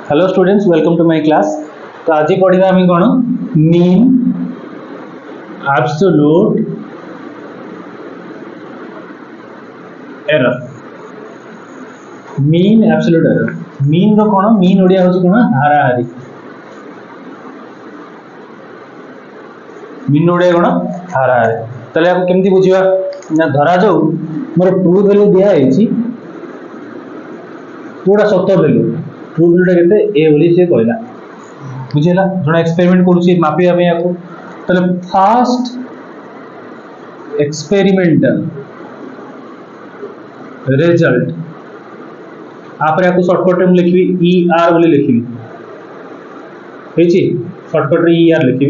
Hello students, welcome to my class. तो आज पढ़ा आम कौन mean absolute error. Mean absolute error mean रो कौन मीन ओडिया हूँ कौन हाराहारी। मीन ओडिया कौन हाराहारी। ताले आपको केमती बुझिबा ना धरा जाऊ मोर ट्रू वैल्यू दिया है पूरा सत वैल्यू ट्रू वैल्यूटा केते ए बोली से कहला बुझेला। जोड़ा एक्सपेरिमेंट करूची मापिया पे याको तले फास्ट एक्सपेरिमेंटल रिजल्ट आपरे याको शॉर्टकट में लिखबी ई आर बोली लिखबी हेची शॉर्टकट रे ई आर लिखबी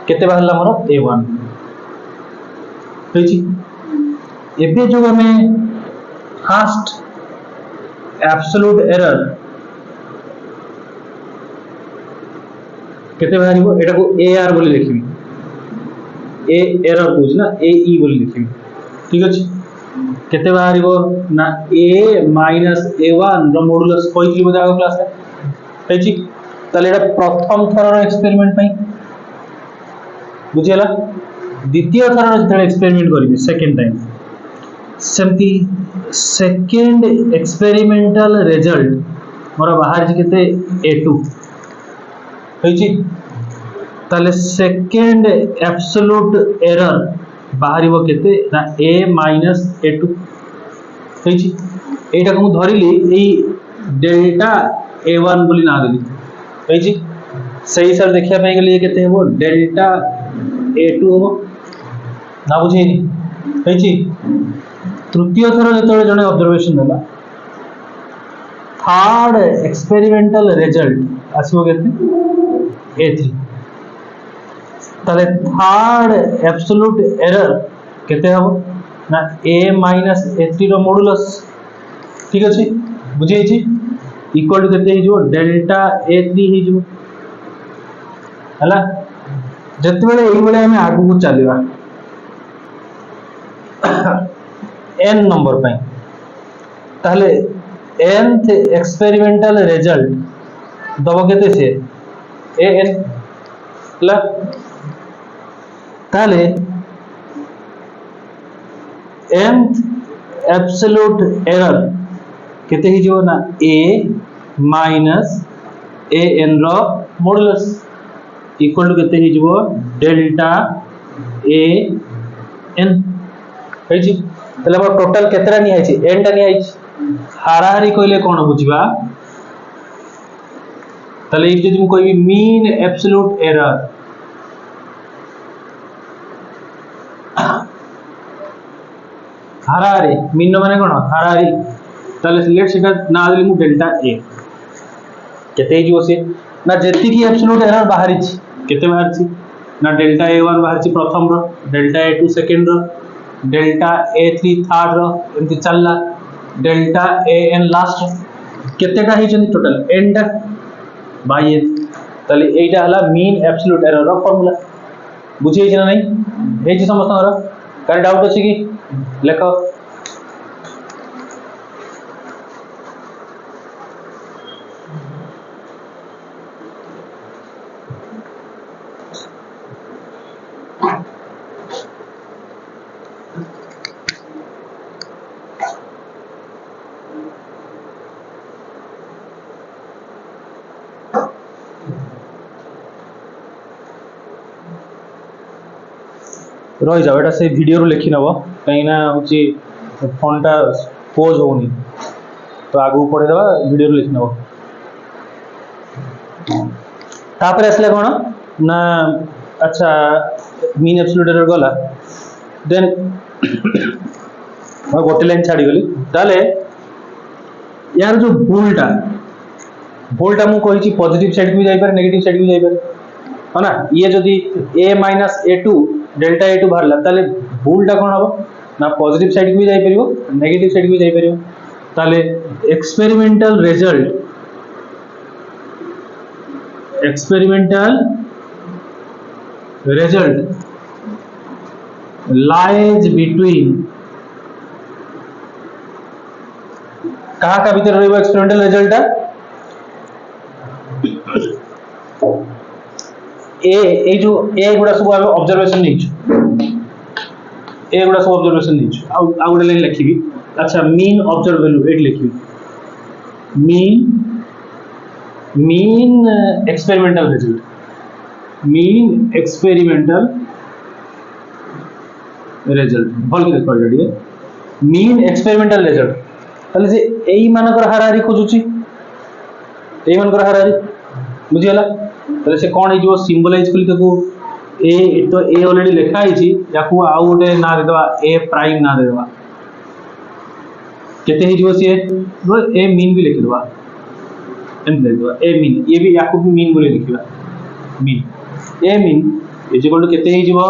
केते बाहरला मोर a1 हेची। एबे जो हमें फास्ट एब्सोल्यूट एरर केते बाहरिबो एटा को ए आर बोली लिखबी ए एरर कोज ना ए ई बोली लिखबी ठीक अछि। केते बाहरिबो ना a माइनस a1 रो मॉडुलस कोइतली बोदा आगो क्लास रे हेची। ताले एटा प्रथम थरर एक्सपेरिमेंट पई बुझियला। द्वितीय थरर जते एक्सपेरिमेंट करिबी सेकंड टाइम सेमती सेकंड एक्सपेरिमेंटल रिजल्ट मोर बाहर केते a2 हेची। ताले सेकंड एब्सोल्यूट एरर बाहरिबो केते ना a माइनस a2 हेची। एटा को धरिली एई डेल्टा a1 बोली ना देली हेची। सही सर देखिया पे गेली केते हेबो डेल्टा a2 हो ना बुझेनी हेची। तृतीय थर जो जने ऑब्जर्वेशन होला थर्ड एक्सपेरिमेंटल रिजल्ट आसीबो केते a3 ताले थर्ड एब्सोल्यूट एरर केते हबो ना a minus a3 row modulus ठीक अछि बुझे छी इक्वल टू केते हिजो डेल्टा a3 हिजो हला। जते बेले एई बेले हमें आगु को चलीबा n नंबर पे ताले nth एक्सपेरिमेंटल रिजल्ट दबो केते से an ला ताले nth एब्सोल्यूट एरर केते हिजो ना a minus an rho modulus equal to केते हिजो डेल्टा an हेची। तले हमर टोटल केतरा नि आइछि n टा नि आइछि हाराहारी कहले कोन बुझिबा तले ई जदि कोई मीन एब्सोल्यूट एरर हाराहारी मीन माने कोन हाराहारी तले लेट सेटा ना देली मु डेल्टा a केते हिजो से ना जेति की एब्सोल्यूट एरर बाहरी छि केते बाहर छि ना डेल्टा a1 बाहर छि प्रथम रो डेल्टा a2 सेकंड रो डेल्टा a3 थर्ड रो एमती चलला डेल्टा an लास्ट केतेटा हि जनी टोटल n टा बाय तले एटा हला मीन एब्सोल्यूट एरर रो फार्मूला बुझी छि ना नहीं हे छि समस्त रो का डाउट अछि कि लेखो रही जाओ एटा से वीडियो रो लिखि नबो कहीं ना होची फोन टा पोज होनी तो आगु पढ़े दबा वीडियो रो लिखि नबो। तापर असले कोन ना अच्छा मीन एब्सोल्यूट एरर गला देन मैं गोटे लाइन छाड़ी गली ताले यार जो बोलटा मु कहि छि पॉजिटिव साइड को जाई पारे नेगेटिव साइड को जाई पारे है ना। ये जदि a minus a2 delta a2 बाहरला ताले बोलटा कोन हबो ना पॉजिटिव साइड को जाई परिबो नेगेटिव साइड को जाई परिबो ताले एक्सपेरिमेंटल रिजल्ट लाइज बिटवीन कहा का भीतर रहइबो एक्सपेरिमेंटल रिजल्ट ए जो ए गुड़ा सब आमे ऑब्जर्वेशन नहीं ए गुड़ा सब ऑब्जर्वेशन नहीं आ गुड़ा लाइन लिखिबी अच्छा मीन ऑब्जर्व वैल्यू एट लिखिबी मीन एक्सपेरिमेंटल रिजल्ट भल के देखो एडी मीन एक्सपेरिमेंटल रिजल्ट ताले जे एई मानकर हाराहारी खोजुची एई मानकर हाराहारी बुझी गला ताले से कोन हो सिंबलाइज कली ताको ए तो ए ऑलरेडी लिखा है याकू आउ गोटे ना देदवा ए प्राइम ना देदवा केते ही जो से ए मीन भी लिख देबा एम लिख देबा ए मीन ये भी याकू भी मीन बोले लिखिबा mean A mean is equal to केते ही जीवो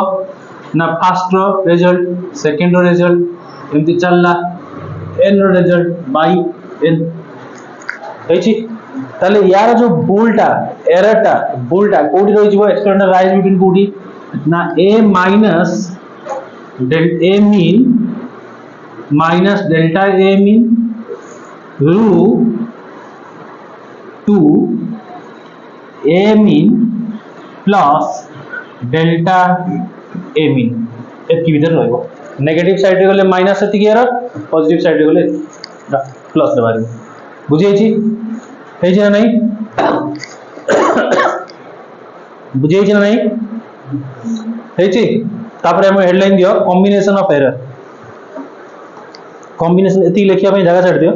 ना फर्स्ट रो रिजल्ट सेकंड रो रिजल्ट एमती चलला एन रो रिजल्ट बाय एन होइछि ताले यार जो बुलटा एररटा बुलटा कोडी रहि जीवो एक्सपेरिमेंटल राइज बिटवीन कोडी ना ए minus del A mean minus delta A mean रू 2 ए mean plus delta A mean एतकी भीतर रहइबो नेगेटिव साइड रे गले माइनस एतकी एरर पॉजिटिव साइड रे गले प्लस देबारी बुझै छी हे जे नहीं बुझै छी नहीं हे छी तापर हम हेडलाइन दियो कॉम्बिनेशन ऑफ एरर कॉम्बिनेशन एती लिखिया पे जगह छाड़ दियो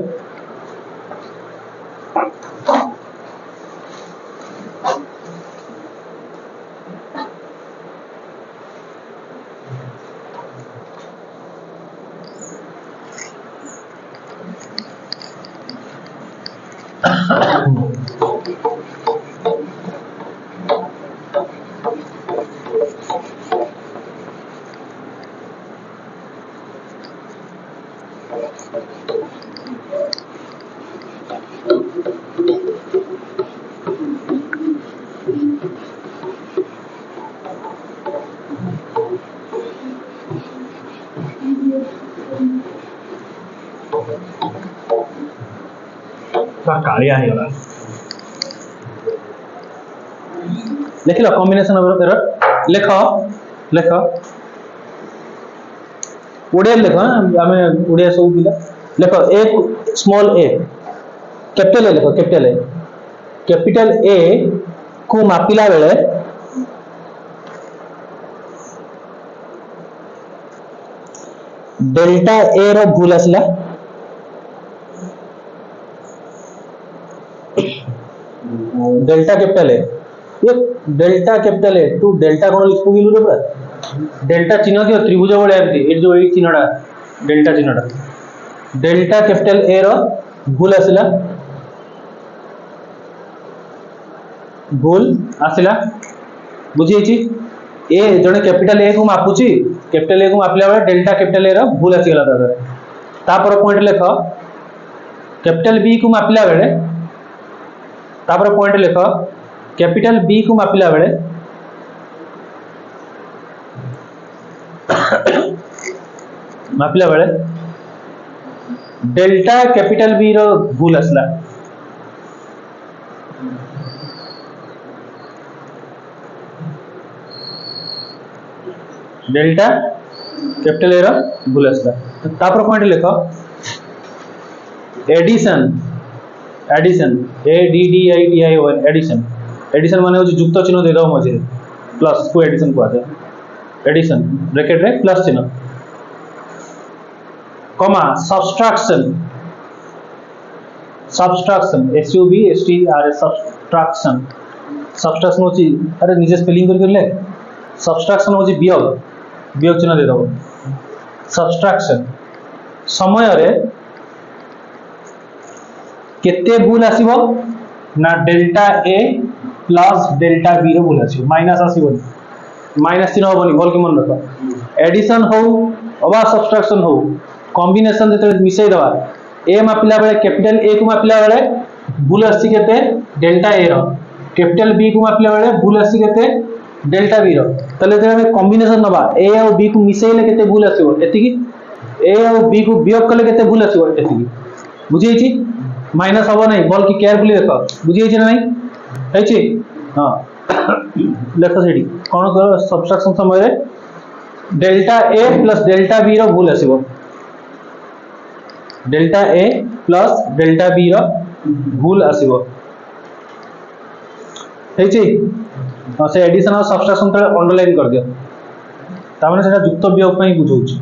कार्य है वाला लिख लो कॉम्बिनेशन ऑफ एरर लिखो लिखो ओडिया लिखो आमे ओडिया सब पिला लिखो एक स्मॉल ए कैपिटल ए लिखो कैपिटल ए को मापिला बेले डेल्टा ए रो भूल आसला डेल्टा कैपिटल ए ये डेल्टा कैपिटल ए तू डेल्टा कोन लिखो गिलु रे पूरा डेल्टा चिन्ह दियो त्रिभुज बळे आमती ए जो ए चिन्हडा डेल्टा चिन्हडा डेल्टा कैपिटल ए रो भूल आसिला बुझी छी ए जने कैपिटल ए को मापुची कैपिटल ए को मापला बेले डेल्टा कैपिटल ए रो भूल आसी गला दादा तापर पॉइंट लिखो कैपिटल बी को मापला बेले तापर पॉइंट लिखो कैपिटल बी को मापिला बेले डेल्टा कैपिटल बी रो भूल आसला डेल्टा कैपिटल ए रो भूल आसला तापर पॉइंट लिखो addition A D D I T I O addition माने होची युक्त चिन्ह दे दो मझे प्लस को एडिशन को आते एडिशन ब्रैकेट रे प्लस चिन्ह comma subtraction S U B T R A ए सब्सट्रैक्शन होची अरे निजे स्पेलिंग करले सब्सट्रैक्शन होची वियोग चिन्ह दे दो सब्सट्रैक्शन समय रे केते भूल आसीबो ना delta A plus delta B रो भूल आसीबो माइनस आसीबो माइनस चिन्ह होबनी बोल के मन रखो एडिशन हो अबा सब्सट्रैक्शन हो कॉम्बिनेशन जते मिसै दवा ए मापिला बेले कैपिटल ए को मापिला बेले भूल आसी केते delta A row capital B को मापिला बेले भूल आसी केते डेल्टा बी रो तले जे हम कॉम्बिनेशन नबा ए और बी को मिसैले केते भूल आसीबो एतिकी ए और बी को वियोग कले केते भूल आसीबो एतिकी बुझी छी माइनस हबो नहीं बल की केयरफुली देखो बुझी छी नहीं है छी हाँ लेख से कौन कर सब्सट्रैक्शन समय delta A plus delta B रो भूल आसीबो delta A plus delta B रो भूल आसीबो हेची से एडिशन और सब्सट्रैक्शन तले अंडरलाइन कर दियो तामाने सेटा युक्त वियोग पई बुझौछि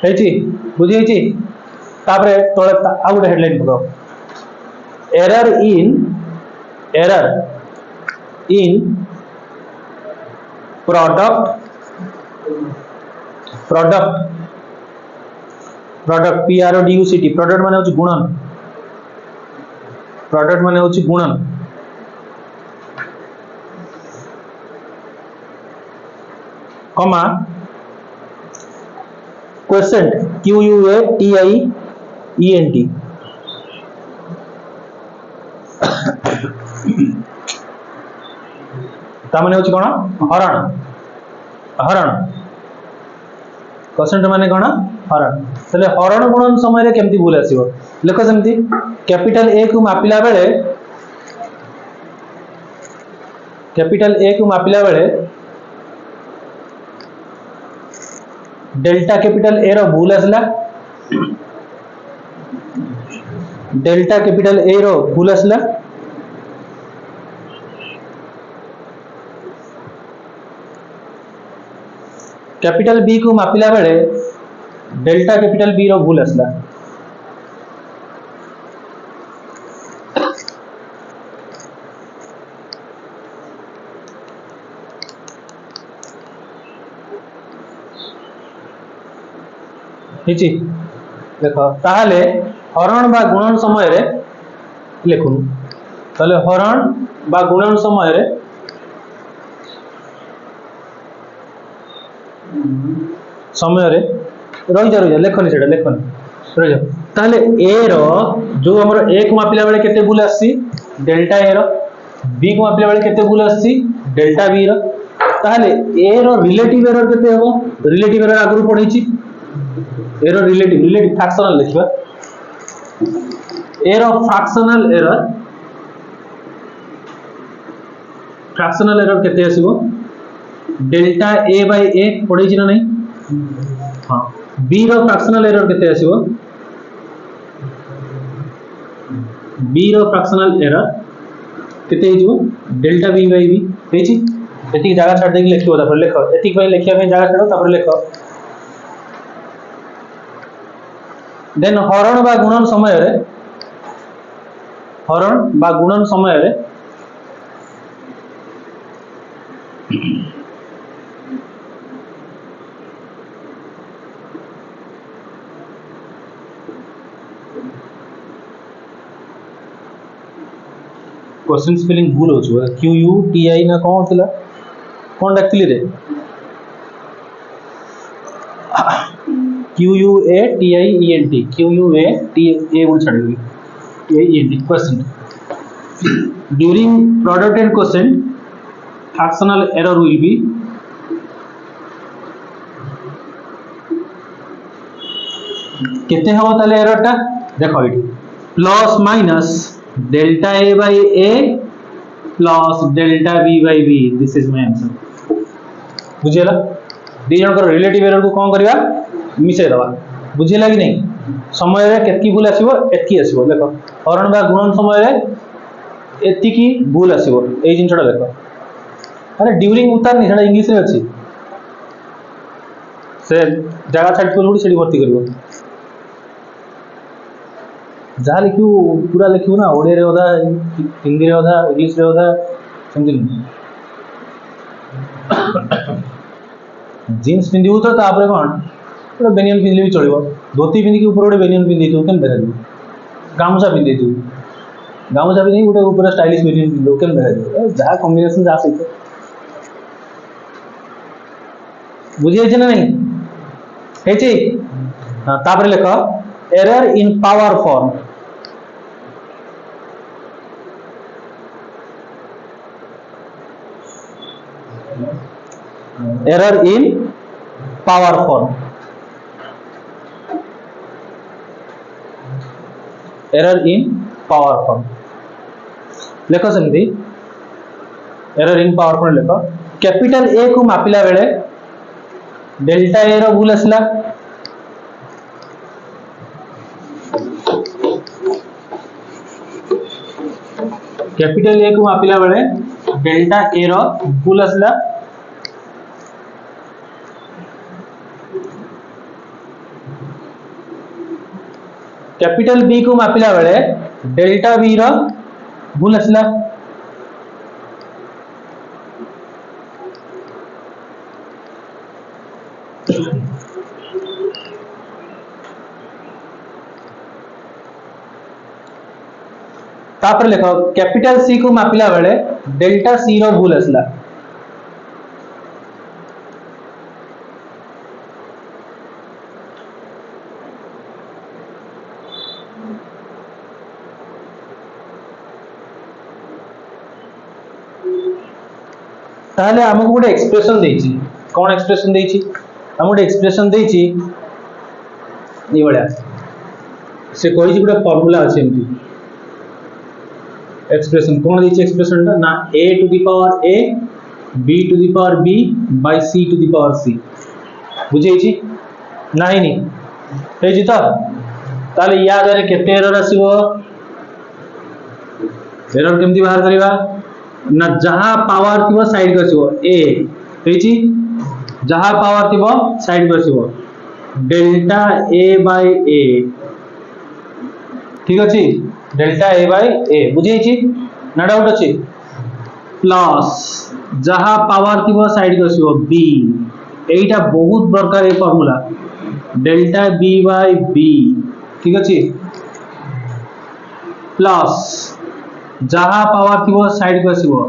हेची बुझी हेची तापरे तळे आ गुटे हेडलाइन पकाओ error in product P R O D U C T product माने होछि गुणन comma quotient Q U A T I E N T तामाने होछि कोन हरण क्वोशेंट माने कोन हरण तले हरण गुणन समय रे केमती भूल आसीबो लेखो सेमती कैपिटल ए को मापिला बेले डेल्टा कैपिटल ए रो भूल आसला कैपिटल बी को मापिला बेले डेल्टा कैपिटल बी रो भूल आसला देख ताहले हरण बा गुणन समय रे लिखुन ताहले हरण बा गुणन समय रे रही जा लेखनी से लेखनी रही जा ताहले ए रो जो हमर ए को मापिला बेले केते भूल आसी डेल्टा ए रो बी को मापिला बेले केते भूल आसी डेल्टा बी रो ताहले ए रो रिलेटिव एरर केते हो रिलेटिव एरर आगु पढिछि एरो रिलेटिव फ्रैक्शनल लिखबा एरो फ्रैक्शनल एरर केते आसीबो डेल्टा ए बाय ए पढै छि ना नहीं हां बी रो फ्रैक्शनल एरर केते आसीबो बी रो फ्रैक्शनल एरर केते हिजो डेल्टा बी बाय बी हे छि एति जगह छाड़ देके लिखिबो तापर लेख एति पय लिखिया पे जगह छाड़ो तापर लेख देन हरण बा गुणन समय रे क्वेश्चन स्पेलिंग भूल हो क्यू यू टी आई ना कौन थिला कौन डाकली रे Q U A T I E N T Q U A T A बोल छाड़ी T I E N T question during product and question fractional error will be केते हो ताले एरर टा देखो इटी plus minus delta A by A plus delta B by B this is my answer बुझियला दी जन कर रिलेटिव एरर को कोन करबा मिसे दबा बुझियला कि नहीं समय रे केतकी भूल आसीबो एतकी आसीबो देखो हरण बा गुणन समय रे एतकी भूल आसीबो ए जिनछडा देखो अरे ड्यूरिंग उतार नहीं सेटा इंग्लिश रे अछि से जगह छाड़ को लोडी सेडी भर्ती करबो जहाँ लिखू पूरा लिखू ना ओडिया रे होदा हिंदी रे होदा इंग्लिश रे होदा समझ जीन्स पिंदिबू तो तापरे कोन पूरा बेनियन पिंदले भी चलिबो धोती पिंदी के ऊपर ओडे बेनियन पिंदी तो केन देखा दिबो गामछा पिंदी तू गामछा भी नहीं गोटे पूरा स्टाइलिश बेनियन पिंदो केन देखा दिबो जहाँ कॉम्बिनेशन जा सके बुझिए जे ना नहीं हे छी हां तापरे लिख error in power form error in power form error in power form लेख सेमती एरर इन पावर फॉर्म लेख कैपिटल ए को मापिला बेले डेल्टा ए रो भूल आसला कैपिटल ए को मापिला बेले डेल्टा ए रो भूल आसला कैपिटल बी को मापिला बेले डेल्टा बी रो भूल आसला तापर लिखो कैपिटल सी को मापिला बेले डेल्टा सी रो भूल आसला ताहले हमको गोटे एक्सप्रेशन देछि कोन एक्सप्रेशन देछि हम गोटे एक्सप्रेशन देछि ए बडा से कोइ गोटे फार्मूला अछि एमती एक्सप्रेशन कौन दी एक्सप्रेशन ना a to the power a b to the power b by c to the power c बुझे छी नाही नी हे जी ताले या द्वारा केते एरर आसीबो एरर केमती बाहर करिवा ना जहां पावर थिबो साइड को आसीबो a हे छी जहां पावर थिबो साइड को आसीबो डेल्टा a बाय a ठीक अछि डेल्टा ए बाय ए बुझे छी ना डाउट अछि प्लस जहां पावर थिबो साइड को आसीबो b एटा बहुत प्रकार ए formula delta b by b ठीक अछि प्लस जहां पावर थिबो साइड को आसीबो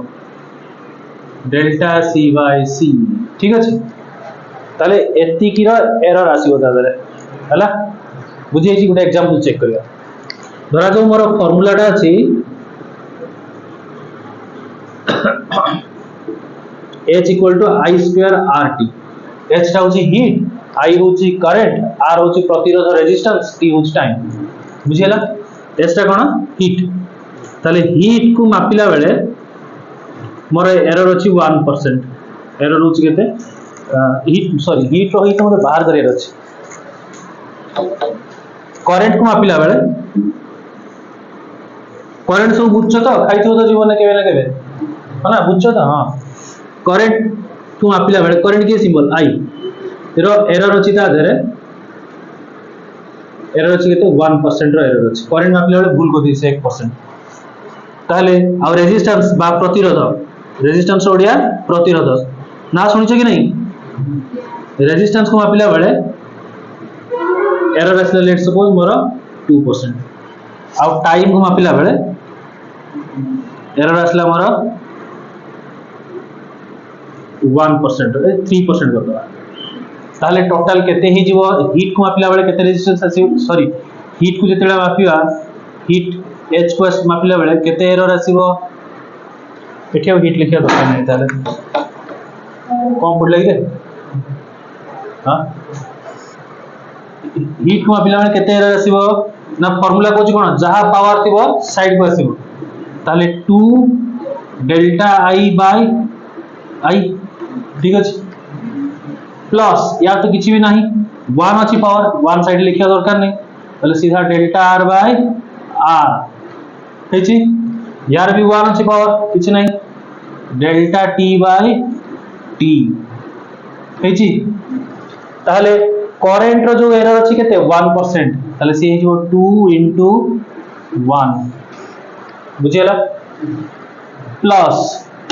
डेल्टा c बाय c ठीक अछि ताले एति की रो एरर आसीबो दादरे हला बुझे छी गुटे एग्जांपल चेक करिया धरा जो मोर फार्मूलाटा अछि h equal to i square rt h टा होची हीट i होची करंट r होची प्रतिरोध रेजिस्टेंस t होची टाइम बुझियला h टा कोन हीट ताले हीट को मापिला बेले मोर एरर अछि 1% एरर होची केते हीट सॉरी हीट रो हीट मते बाहर करियर अछि करंट को मापिला बेले करंट सब बुझछ तो खाइथो तो जीवन केबे ना केबे हना बुझछ तो हां करंट को मापिला बेले करंट के सिंबल i रो एरर अछि ता धरे एरर अछि केते 1% रो एरर अछि करंट मापिला बेले भूल को दिसे 1% ताले आ रेजिस्टेंस बा प्रतिरोध रेजिस्टेंस ओडिया प्रतिरोध ना सुनिछ कि नहीं रेजिस्टेंस को मापिला बेले एरर असले लेट सपोज मोर 2% आ टाइम को मापिला बेले एरर असला मोर 1% 3% कर दवा ताले टोटल केते ही जीवो हीट को मापिला बेले केते रेजिस्टेंस आसी सॉरी हीट को जेतेला मापिवा हीट h को मापिला बेले केते एरर आसीबो एठियो हीट लिखिया दरकार नै ताले कोन पड लागि रे हां हीट को मापिला बेले केते एरर आसीबो ना फार्मूला कोची कोन जहां पावर थिबो साइड को आसीबो ताले 2 डेल्टा i बाय i ठीक अछि प्लस या तो किछि भी नहीं 1 अछि पावर 1 साइड लिखिया दरकार नै ताले सीधा डेल्टा r बाय r हेछि यार भी 1 अछि पावर किछि नहीं डेल्टा t बाय t हेछि ताले करंट रो जो एरर अछि केते 1% ताले सी हेजिबो 2 into 1 बुझियला प्लस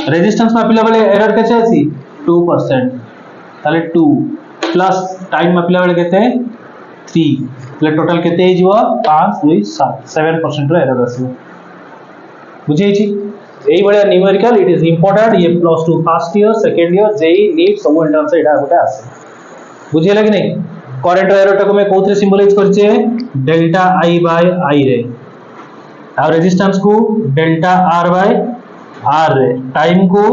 रेजिस्टेंस मापिला बेले एरर केते अछि 2% ताले 2 प्लस टाइम मापिला बेले केते 3 ताले टोटल केते हेजिबो 5 2 7 7% रो एरर आसी बुझियै छी एई बळिया न्यूमेरिकल इट इज इंपोर्टेंट ये plus 2 first year second year JEE NEET सब एंट्रेंस एटा गोटे आसे बुझियला कि नहीं करंट एरर टाको मैं कोथरे सिंबलाइज करछे डेल्टा i बाय i रे आ रेजिस्टेंस को डेल्टा r बाय r रे टाइम को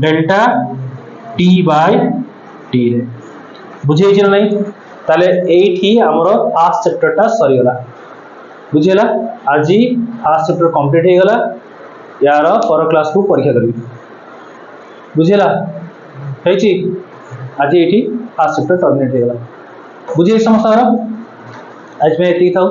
डेल्टा t बाय t रे बुझियै छी नहीं ताले एठी हमरो फर्स्ट चैप्टर टा सरी गला बुझीगला आज फास्ट चैप्टर कंप्लीट हो गला यार पर क्लास को परीक्षा करी बुझीगला हेची आज ये फास्ट चैप्टर टर्मिनेट हो गला बुझे समस्त आज मैं ये था।